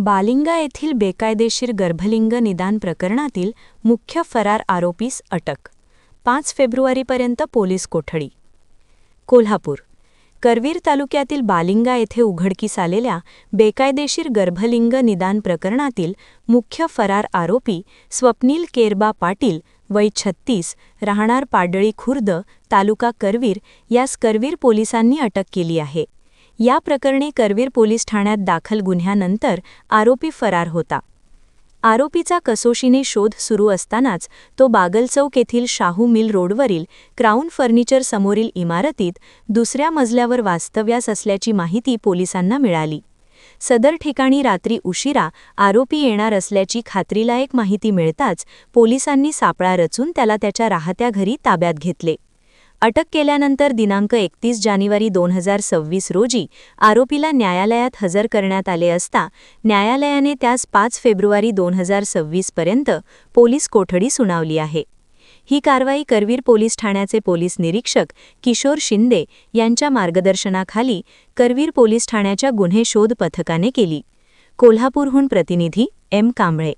बालिंगा येथील बेकायदेशीर गर्भलिंग निदान प्रकरणातील मुख्य फरार आरोपीस अटक. 5 फेब्रुवारीपर्यंत पोलीस कोठडी. कोल्हापूर. करवीर तालुक्यातील बालिंगा येथे उघडकीस आलेल्या बेकायदेशीर गर्भलिंग निदान प्रकरणातील मुख्य फरार आरोपी स्वप्नील केरबा पाटील वय 36, राहणार पाडळी खुर्द, तालुका करवीर यास करवीर पोलिसांनी अटक केली आहे. या प्रकरणी करवीर पोलीस ठाण्यात दाखल गुन्ह्यानंतर आरोपी फरार होता. आरोपीचा कसोशीने शोध सुरू असतानाच तो बागलचौक येथील शाहू मिल रोडवरील क्राऊन फर्निचर समोरील इमारतीत दुसऱ्या मजल्यावर वास्तव्यास असल्याची माहिती पोलिसांना मिळाली. सदर ठिकाणी रात्री उशिरा आरोपी येणार असल्याची खात्रीलायक माहिती मिळताच पोलिसांनी सापळा रचून त्याला त्याच्या राहत्या घरी ताब्यात घेतले. अटक केल्यानंतर दिनांक 31 जानेवारी 2026 रोजी आरोपीला न्यायालयात हजर करण्यात आले असता न्यायालयाने त्यास 5 फेब्रुवारी 2026 पर्यंत पोलीस कोठडी सुनावली आहे. ही कारवाई करवीर पोलीस ठाण्याचे पोलीस निरीक्षक किशोर शिंदे यांच्या मार्गदर्शनाखाली करवीर पोलीस ठाण्याच्या गुन्हे शोध पथकाने केली. कोल्हापूरहून प्रतिनिधी एम. कांबळे.